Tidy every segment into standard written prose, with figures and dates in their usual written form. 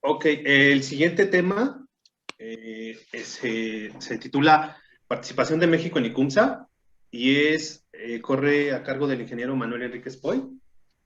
Ok, el siguiente tema se titula Participación de México en ICUMSA y corre a cargo del ingeniero Manuel Enríquez Poy,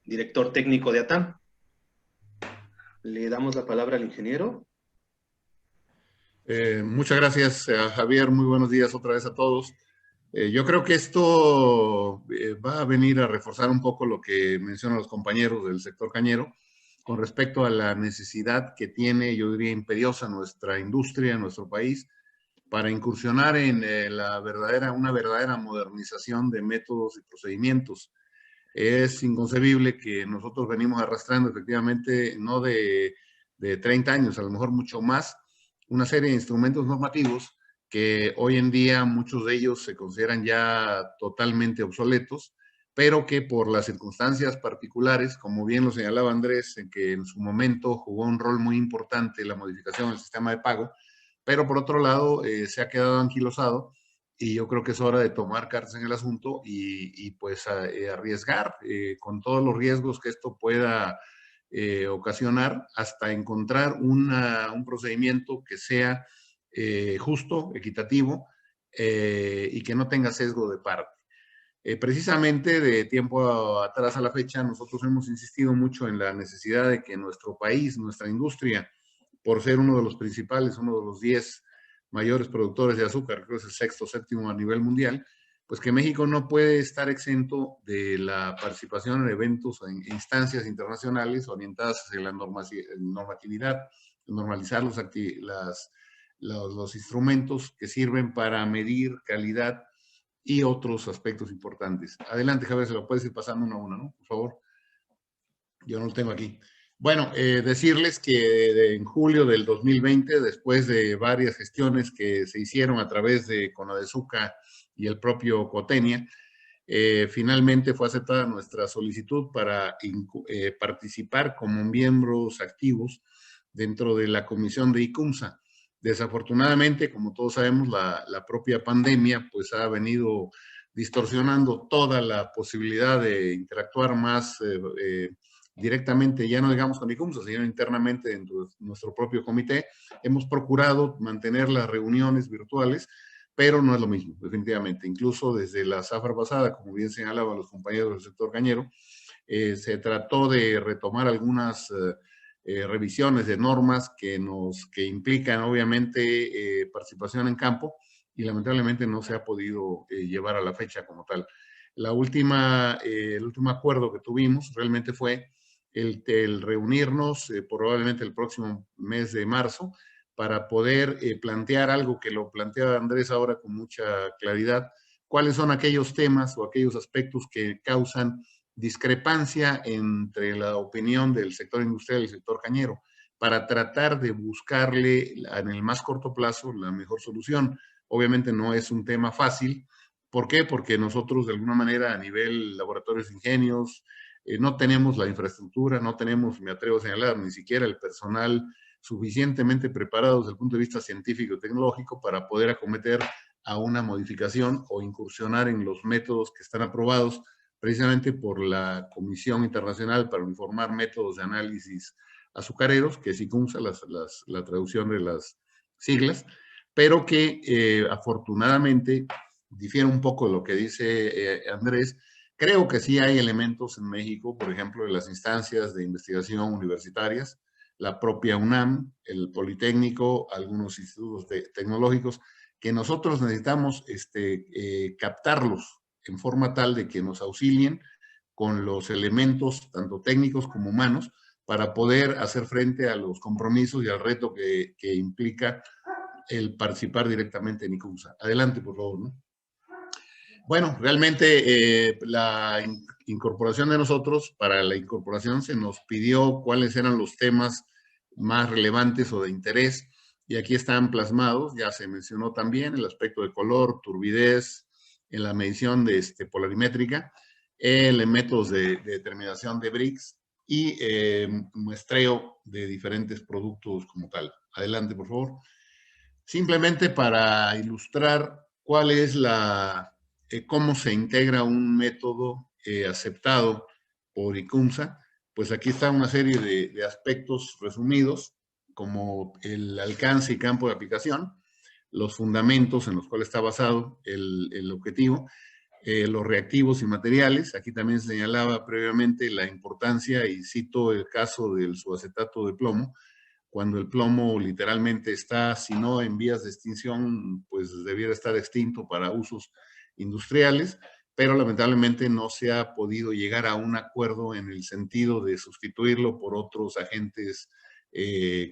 director técnico de ATAM. Le damos la palabra al ingeniero. Muchas gracias, Javier. Muy buenos días otra vez a todos. Yo creo que esto va a venir a reforzar un poco lo que mencionan los compañeros del sector cañero con respecto a la necesidad que tiene, yo diría, imperiosa nuestra industria, nuestro país, para incursionar en una verdadera modernización de métodos y procedimientos. Es inconcebible que nosotros venimos arrastrando efectivamente no de 30 años, a lo mejor mucho más, una serie de instrumentos normativos que hoy en día muchos de ellos se consideran ya totalmente obsoletos, pero que por las circunstancias particulares, como bien lo señalaba Andrés, en que en su momento jugó un rol muy importante la modificación del sistema de pago, pero por otro lado se ha quedado anquilosado y yo creo que es hora de tomar cartas en el asunto y pues arriesgar con todos los riesgos que esto pueda ocasionar hasta encontrar un procedimiento que sea justo, equitativo y que no tenga sesgo de parte. Precisamente de tiempo atrás a la fecha, nosotros hemos insistido mucho en la necesidad de que nuestro país, nuestra industria, por ser uno de los principales, uno de los 10 mayores productores de azúcar, creo que es el sexto o séptimo a nivel mundial, pues que México no puede estar exento de la participación en eventos o en instancias internacionales orientadas hacia la normatividad, normalizar los instrumentos que sirven para medir calidad y otros aspectos importantes. Adelante, Javier, se lo puedes ir pasando uno a uno, ¿no? Por favor. Yo no lo tengo aquí. Bueno, decirles que en julio del 2020, después de varias gestiones que se hicieron a través de Conadesuca y el propio Cotenia, finalmente fue aceptada nuestra solicitud para participar como miembros activos dentro de la comisión de ICUMSA. Desafortunadamente, como todos sabemos, la propia pandemia pues ha venido distorsionando toda la posibilidad de interactuar más directamente, ya no digamos con ICUMSA, sino internamente dentro de nuestro propio comité. Hemos procurado mantener las reuniones virtuales, pero no es lo mismo, definitivamente. Incluso desde la zafra pasada, como bien señalaban los compañeros del sector cañero, se trató de retomar algunas revisiones de normas que implican obviamente participación en campo y lamentablemente no se ha podido llevar a la fecha como tal. El último acuerdo que tuvimos realmente fue el reunirnos probablemente el próximo mes de marzo para poder plantear algo que lo planteaba Andrés ahora con mucha claridad, cuáles son aquellos temas o aquellos aspectos que causan discrepancia entre la opinión del sector industrial y el sector cañero, para tratar de buscarle en el más corto plazo la mejor solución. Obviamente no es un tema fácil. ¿Por qué? Porque nosotros de alguna manera a nivel laboratorios de ingenios no tenemos la infraestructura, no tenemos, me atrevo a señalar, ni siquiera el personal suficientemente preparado desde el punto de vista científico y tecnológico para poder acometer a una modificación o incursionar en los métodos que están aprobados precisamente por la Comisión Internacional para Uniformar Métodos de Análisis Azucareros, que es ICUMSA, la traducción de las siglas, pero que afortunadamente difiere un poco de lo que dice Andrés. Creo que sí hay elementos en México, por ejemplo, de las instancias de investigación universitarias, la propia UNAM, el Politécnico, algunos institutos tecnológicos, que nosotros necesitamos captarlos en forma tal de que nos auxilien con los elementos, tanto técnicos como humanos, para poder hacer frente a los compromisos y al reto que implica el participar directamente en ICUMSA. Adelante, por favor, ¿no? Bueno, realmente la incorporación de nosotros, para la incorporación se nos pidió cuáles eran los temas más relevantes o de interés, y aquí están plasmados, ya se mencionó también el aspecto de color, turbidez, en la medición de polarimétrica, métodos de determinación de Briggs y muestreo de diferentes productos como tal. Adelante, por favor. Simplemente para ilustrar cuál es cómo se integra un método aceptado por ICUMSA, pues aquí está una serie de aspectos resumidos. como el alcance y campo de aplicación, los fundamentos en los cuales está basado el objetivo, los reactivos y materiales. Aquí también señalaba previamente la importancia, y cito el caso del subacetato de plomo, cuando el plomo literalmente está, si no en vías de extinción, pues debiera estar extinto para usos industriales, pero lamentablemente no se ha podido llegar a un acuerdo en el sentido de sustituirlo por otros agentes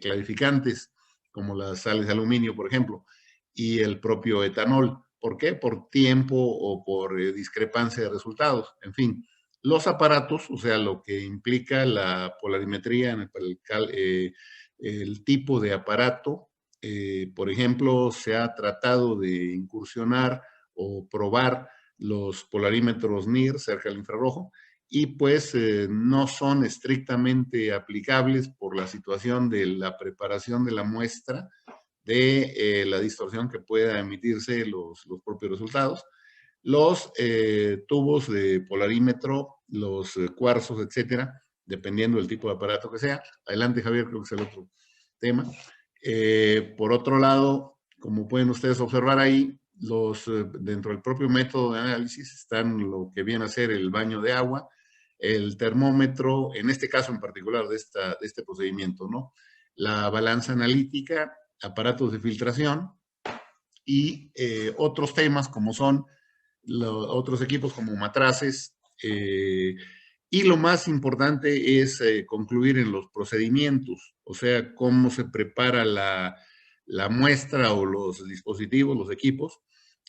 clarificantes, como las sales de aluminio, por ejemplo, y el propio etanol. ¿Por qué? Por tiempo o por discrepancia de resultados. En fin, los aparatos, o sea, lo que implica la polarimetría en el tipo de aparato, por ejemplo, se ha tratado de incursionar o probar los polarímetros NIR cerca del infrarrojo, y pues no son estrictamente aplicables por la situación de la preparación de la muestra, de la distorsión que pueda emitirse los propios resultados. Los tubos de polarímetro, los cuarzos, etcétera, dependiendo del tipo de aparato que sea. Adelante, Javier, creo que es el otro tema. Por otro lado, como pueden ustedes observar ahí, dentro del propio método de análisis están lo que viene a ser el baño de agua, el termómetro, en este caso en particular de este procedimiento, ¿no? La balanza analítica, aparatos de filtración y otros temas como son otros equipos como matraces, y lo más importante es concluir en los procedimientos, o sea, cómo se prepara la muestra o los dispositivos, los equipos,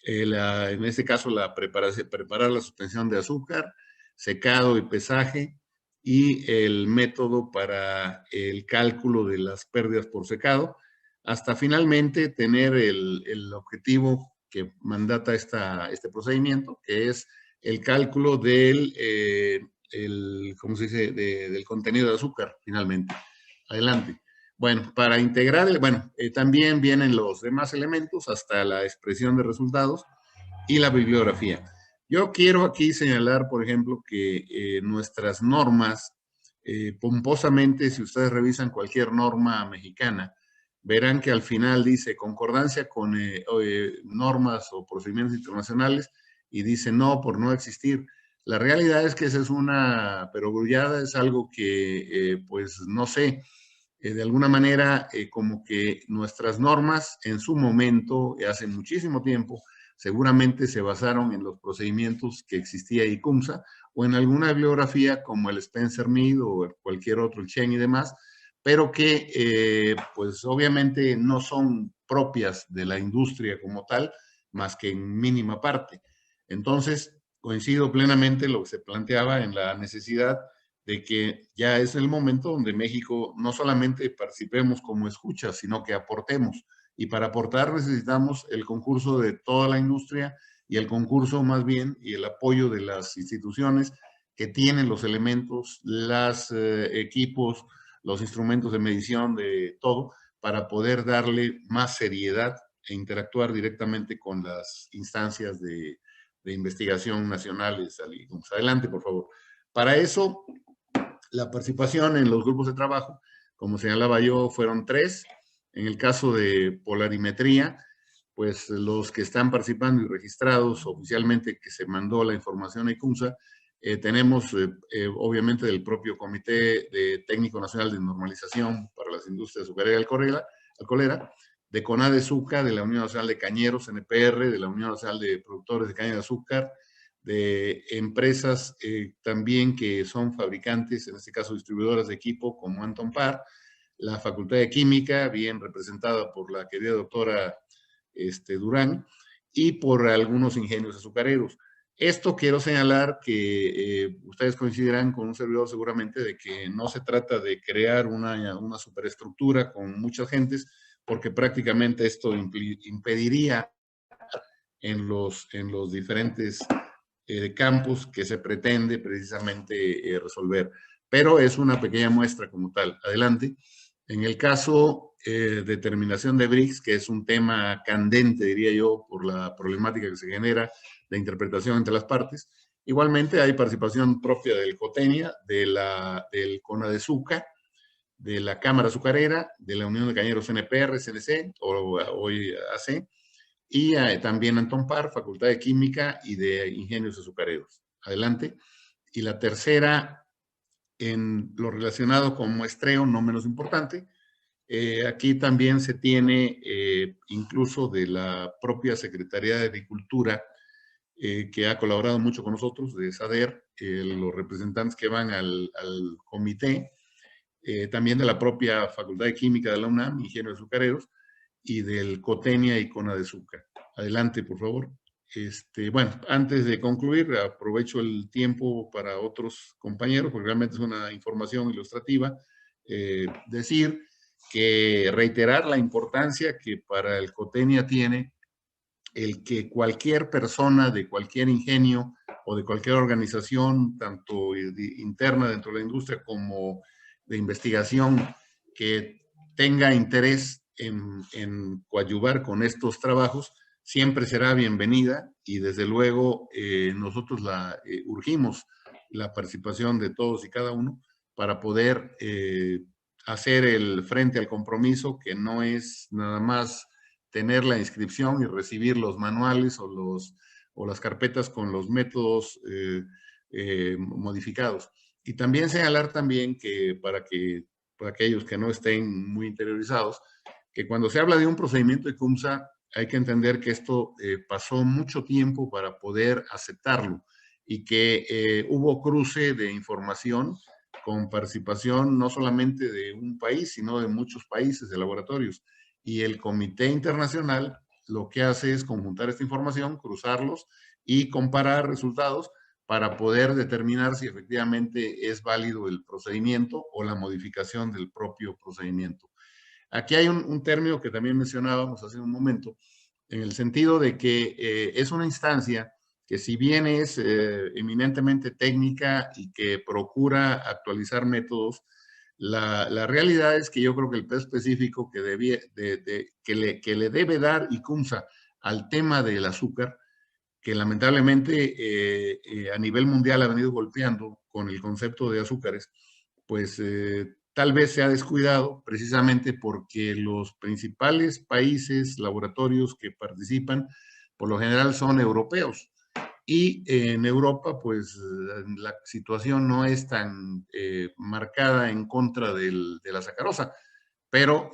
en este caso preparar la suspensión de azúcar, secado y pesaje, y el método para el cálculo de las pérdidas por secado, hasta finalmente tener el objetivo que mandata este procedimiento, que es el cálculo ¿cómo se dice?, del contenido de azúcar, finalmente. Adelante. Bueno, para integrar, también vienen los demás elementos hasta la expresión de resultados y la bibliografía. Yo quiero aquí señalar, por ejemplo, que nuestras normas, pomposamente, si ustedes revisan cualquier norma mexicana, verán que al final dice concordancia con normas o procedimientos internacionales, y dice no por no existir. La realidad es que esa es una perogrullada, es algo que, pues, no sé, de alguna manera, como que nuestras normas en su momento, hace muchísimo tiempo, seguramente se basaron en los procedimientos que existía ICUMSA o en alguna bibliografía como el Spencer Mead o cualquier otro, el Chen y demás, pero que pues obviamente no son propias de la industria como tal, más que en mínima parte. Entonces, coincido plenamente en lo que se planteaba en la necesidad de que ya es el momento donde México no solamente participemos como escuchas, sino que aportemos. Y para aportar necesitamos el concurso de toda la industria y el concurso más bien y el apoyo de las instituciones que tienen los elementos, los equipos, los instrumentos de medición, de todo, para poder darle más seriedad e interactuar directamente con las instancias de investigación nacionales. Adelante, por favor. Para eso, la participación en los grupos de trabajo, como señalaba yo, fueron 3. En el caso de polarimetría, pues los que están participando y registrados oficialmente, que se mandó la información a ICUMSA, tenemos obviamente del propio Comité Técnico Nacional de Normalización para las Industrias Azucarera y Alcoholera, de CONADEZUCA, de la Unión Nacional de Cañeros, NPR, de la Unión Nacional de Productores de Caña de Azúcar, de empresas también que son fabricantes, en este caso distribuidoras de equipo, como Anton Par, la Facultad de Química, bien representada por la querida doctora Durán, y por algunos ingenios azucareros. Esto quiero señalar que ustedes coincidirán con un servidor seguramente de que no se trata de crear una superestructura con muchas gentes, porque prácticamente esto impediría en los diferentes campos que se pretende precisamente resolver. Pero es una pequeña muestra como tal. Adelante. En el caso de terminación de BRICS, que es un tema candente, diría yo, por la problemática que se genera de interpretación entre las partes, igualmente hay participación propia del COTENIA, del CONADEZUCA, de la Cámara Azucarera, de la Unión de Cañeros NPR, CNC, o hoy AC, y también Antón Par, Facultad de Química y de Ingenios Azucareros. Adelante. Y la tercera, en lo relacionado con muestreo, no menos importante, aquí también se tiene incluso de la propia Secretaría de Agricultura, que ha colaborado mucho con nosotros, de SADER, los representantes que van al comité, también de la propia Facultad de Química de la UNAM, Ingenieros Azucareros, y del COTENIA y CONADEZUCA. Adelante, por favor. Bueno, antes de concluir, aprovecho el tiempo para otros compañeros, porque realmente es una información ilustrativa. Decir que reiterar la importancia que para el COTENIA tiene el que cualquier persona de cualquier ingenio o de cualquier organización, tanto interna dentro de la industria como de investigación, que tenga interés en coadyuvar con estos trabajos, siempre será bienvenida y desde luego nosotros urgimos la participación de todos y cada uno para poder hacer el frente al compromiso, que no es nada más tener la inscripción y recibir los manuales o las carpetas con los métodos modificados. Y también señalar también que para aquellos que no estén muy interiorizados, que cuando se habla de un procedimiento de CUMSA, hay que entender que esto pasó mucho tiempo para poder aceptarlo y que hubo cruce de información con participación no solamente de un país, sino de muchos países, de laboratorios. Y el Comité Internacional lo que hace es conjuntar esta información, cruzarlos y comparar resultados para poder determinar si efectivamente es válido el procedimiento o la modificación del propio procedimiento. Aquí hay un término que también mencionábamos hace un momento, en el sentido de que es una instancia que, si bien es eminentemente técnica y que procura actualizar métodos, la realidad es que yo creo que el peso específico que le debe dar ICUMSA al tema del azúcar, que lamentablemente a nivel mundial ha venido golpeando con el concepto de azúcares, pues tal vez se ha descuidado precisamente porque los principales países, laboratorios que participan, por lo general son europeos. Y en Europa, pues la situación no es tan marcada en contra de la sacarosa, pero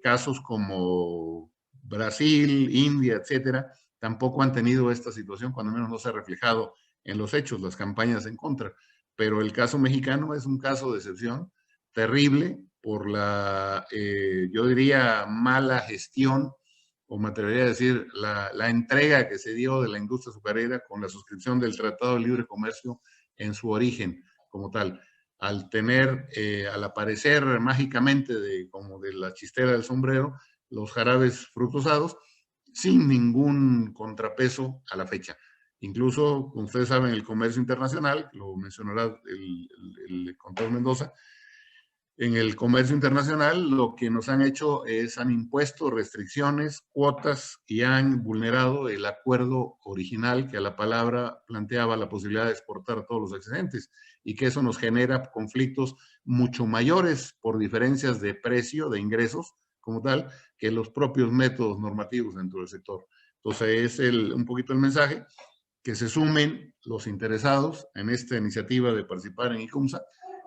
casos como Brasil, India, etcétera, tampoco han tenido esta situación, cuando menos no se ha reflejado en los hechos, las campañas en contra. Pero el caso mexicano es un caso de excepción terrible por yo diría, mala gestión, o me atrevería a decir, la entrega que se dio de la industria azucarera con la suscripción del Tratado de Libre Comercio en su origen como tal. Al aparecer mágicamente como de la chistera del sombrero, los jarabes fructosados, sin ningún contrapeso a la fecha. Incluso, como ustedes saben, el comercio internacional, lo mencionará el contador Mendoza, en el comercio internacional lo que nos han hecho es han impuesto restricciones, cuotas y han vulnerado el acuerdo original que a la palabra planteaba la posibilidad de exportar todos los excedentes y que eso nos genera conflictos mucho mayores por diferencias de precio, de ingresos como tal, que los propios métodos normativos dentro del sector. Entonces es un poquito el mensaje, que se sumen los interesados en esta iniciativa de participar en ICUMSA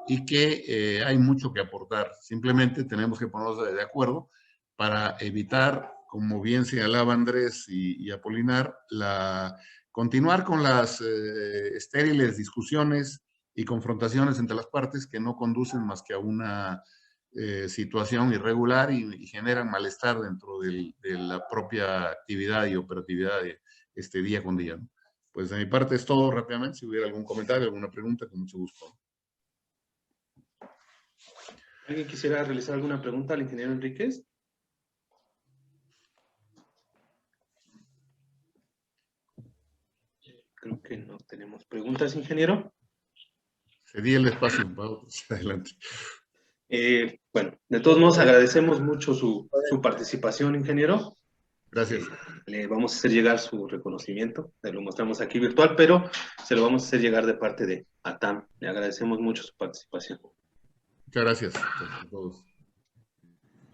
y que hay mucho que aportar. Simplemente tenemos que ponernos de acuerdo para evitar, como bien señalaba Andrés y Apolinar, continuar con las estériles discusiones y confrontaciones entre las partes que no conducen más que a una situación irregular y generan malestar dentro de la propia actividad y operatividad de día con día, ¿no? Pues de mi parte es todo rápidamente. Si hubiera algún comentario, alguna pregunta, con mucho gusto. ¿Alguien quisiera realizar alguna pregunta al ingeniero Enríquez? Creo que no tenemos preguntas, ingeniero. Cedí el espacio. Adelante. Bueno, de todos modos agradecemos mucho su participación, ingeniero. Gracias. Le vamos a hacer llegar su reconocimiento, se lo mostramos aquí virtual, pero se lo vamos a hacer llegar de parte de ATAM. Le agradecemos mucho su participación. Muchas gracias a todos.